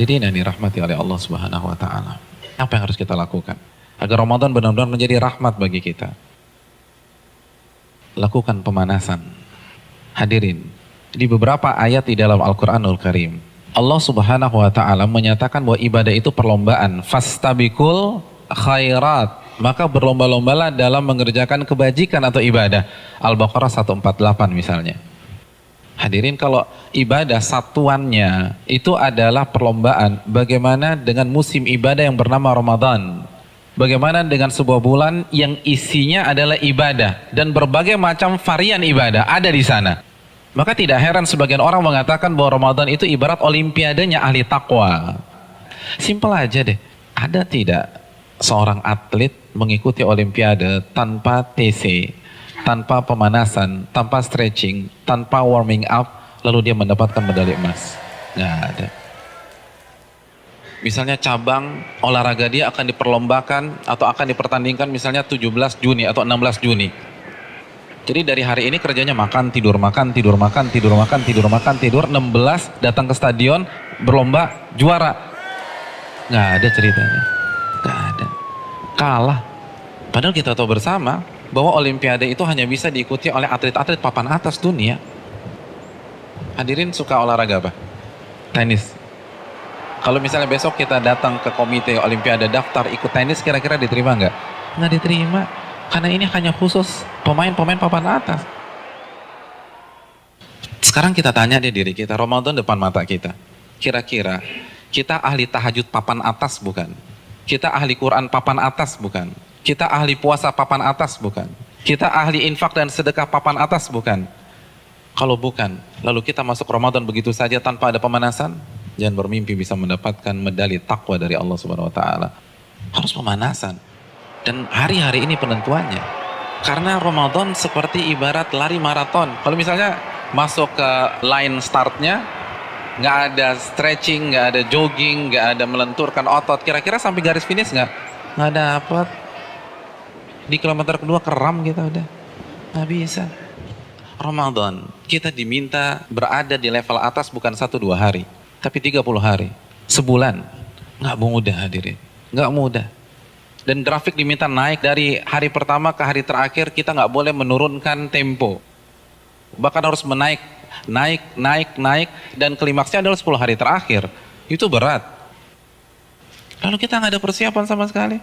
Hadirin yang dirahmati oleh Allah Subhanahu wa taala. Apa yang harus kita lakukan agar Ramadan benar-benar menjadi rahmat bagi kita? Lakukan pemanasan. Hadirin, di beberapa ayat di dalam Al-Qur'anul Karim, Allah Subhanahu wa taala menyatakan bahwa ibadah itu perlombaan. Fastabiqul khairat. Maka berlomba-lombalah dalam mengerjakan kebajikan atau ibadah. Al-Baqarah 148 misalnya. Hadirin, kalau ibadah satuannya itu adalah perlombaan, bagaimana dengan musim ibadah yang bernama Ramadan? Bagaimana dengan sebuah bulan yang isinya adalah ibadah dan berbagai macam varian ibadah ada di sana? Maka tidak heran sebagian orang mengatakan bahwa Ramadan itu ibarat olimpiadenya ahli takwa. Simpel aja deh. Ada tidak seorang atlet mengikuti olimpiade tanpa TC? Tanpa pemanasan, tanpa stretching, tanpa warming up, lalu dia mendapatkan medali emas? Nggak ada. Misalnya cabang olahraga dia akan diperlombakan atau akan dipertandingkan misalnya 17 Juni atau 16 Juni. Jadi dari hari ini kerjanya makan, tidur, makan, tidur, makan, tidur, makan, tidur, makan, tidur, 16 datang ke stadion, berlomba, juara. Nggak ada ceritanya. Nggak ada. Kalah. Padahal kita tahu bersama bahwa olimpiade itu hanya bisa diikuti oleh atlet-atlet papan atas dunia. Hadirin suka olahraga apa? Tenis. Kalau misalnya besok kita datang ke komite olimpiade daftar ikut tenis, kira-kira diterima nggak? Nggak diterima. Karena ini hanya khusus pemain-pemain papan atas. Sekarang kita tanya deh diri kita, Ramadan depan mata kita. Kira-kira kita ahli tahajud papan atas bukan? Kita ahli Quran papan atas bukan? Kita ahli puasa papan atas bukan? Kita ahli infak dan sedekah papan atas bukan? Kalau bukan, lalu kita masuk Ramadan begitu saja tanpa ada pemanasan? Jangan bermimpi bisa mendapatkan medali takwa dari Allah Subhanahu wa taala. Harus pemanasan. Dan hari-hari ini penentuannya. Karena Ramadan seperti ibarat lari maraton. Kalau misalnya masuk ke line startnya, nggak ada stretching, nggak ada jogging, nggak ada melenturkan otot, kira-kira sampai garis finish nggak dapat. Di kilometer kedua keram kita udah, nggak bisa. Ramadan kita diminta berada di level atas bukan 1-2 hari, tapi 30 hari, sebulan. Nggak mudah hadirin, nggak mudah. Dan grafik diminta naik dari hari pertama ke hari terakhir, kita nggak boleh menurunkan tempo. Bahkan harus naik, dan klimaksnya adalah 10 hari terakhir. Itu berat. Lalu kita nggak ada persiapan sama sekali.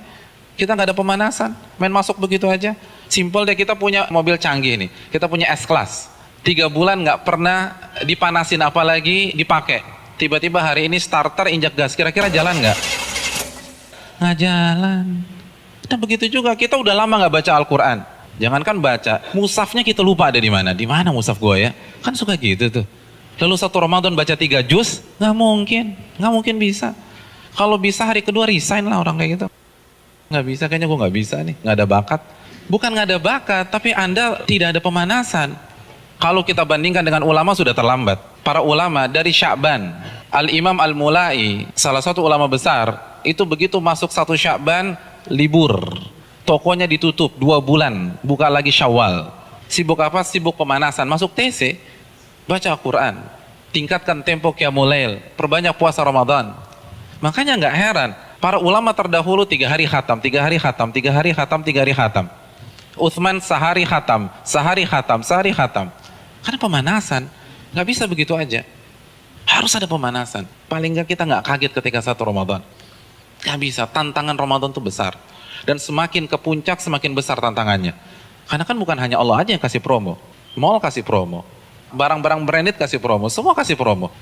Kita nggak ada pemanasan, main masuk begitu aja. Simpel deh, kita punya mobil canggih nih, kita punya S-Class. 3 bulan nggak pernah dipanasin apalagi dipakai. Tiba-tiba hari ini starter injak gas, kira-kira jalan nggak? Nggak jalan. Nah begitu juga, kita udah lama nggak baca Al-Quran. Jangankan baca, mushafnya kita lupa ada di mana. Di mana mushaf gue ya? Kan suka gitu tuh. Lalu satu Ramadan baca 3 juz, nggak mungkin bisa. Kalau bisa hari kedua resign lah orang kayak gitu. Nggak bisa, kayaknya gue nggak bisa nih, nggak ada bakat. Bukan nggak ada bakat, tapi Anda tidak ada pemanasan. Kalau kita bandingkan dengan ulama sudah terlambat. Para ulama dari Sya'ban, Al-Imam Al-Mulai, salah satu ulama besar, itu begitu masuk 1 Sya'ban, libur. Tokonya ditutup 2 bulan, buka lagi Syawal. Sibuk apa? Sibuk pemanasan. Masuk TC, baca Al-Quran, tingkatkan tempo Qiyamul Lail, perbanyak puasa Ramadan. Makanya nggak heran, para ulama terdahulu 3 hari khatam, 3 hari khatam, 3 hari khatam, 3 hari khatam. Utsman sehari khatam, sehari khatam, sehari khatam. Karena pemanasan, nggak bisa begitu aja. Harus ada pemanasan. Paling nggak kita nggak kaget ketika 1 Ramadan. Nggak bisa, tantangan Ramadan itu besar. Dan semakin ke puncak, semakin besar tantangannya. Karena kan bukan hanya Allah aja yang kasih promo. Mall kasih promo. Barang-barang branded kasih promo. Semua kasih promo.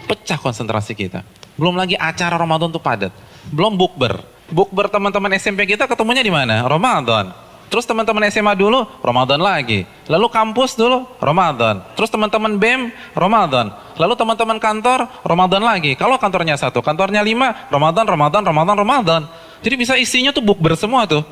Pecah konsentrasi kita. Belum lagi acara Ramadan tuh padat. Belum bukber. Bukber teman-teman SMP kita ketemunya di mana? Ramadan. Terus teman-teman SMA dulu, Ramadan lagi. Lalu kampus dulu, Ramadan. Terus teman-teman BEM, Ramadan. Lalu teman-teman kantor, Ramadan lagi. Kalau kantornya 1, kantornya 5, Ramadan. Jadi bisa isinya tuh bukber semua tuh.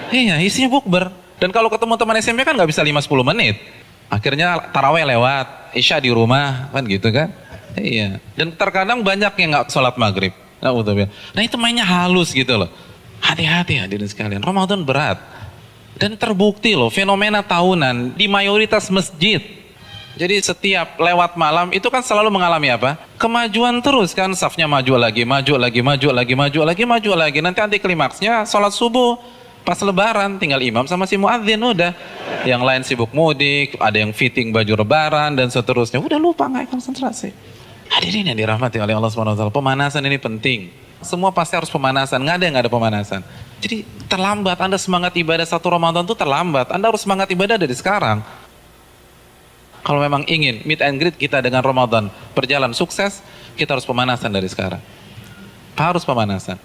Iya, isinya bukber. Dan kalau ketemu teman SMP kan nggak bisa 5-10 menit. Akhirnya taraweh lewat, isya di rumah, kan gitu kan. Iya. Dan terkadang banyak yang nggak sholat maghrib. Nah itu mainnya halus gitu loh. Hati-hati hadirin sekalian, Ramadan berat. Dan terbukti loh, fenomena tahunan di mayoritas masjid. Jadi setiap lewat malam itu kan selalu mengalami apa? Kemajuan terus kan, safnya maju lagi, maju lagi, maju lagi, maju lagi, maju lagi. Nanti anti klimaksnya sholat subuh pas lebaran tinggal imam sama si muadzin udah. Yang lain sibuk mudik, ada yang fitting baju lebaran dan seterusnya. Udah lupa, nggak konsentrasi. Hadirin yang dirahmati oleh Allah SWT, pemanasan ini penting. Semua pasti harus pemanasan, nggak ada yang nggak ada pemanasan. Jadi terlambat, Anda semangat ibadah satu Ramadan itu terlambat. Anda harus semangat ibadah dari sekarang. Kalau memang ingin meet and greet kita dengan Ramadan berjalan sukses, kita harus pemanasan dari sekarang. Harus pemanasan.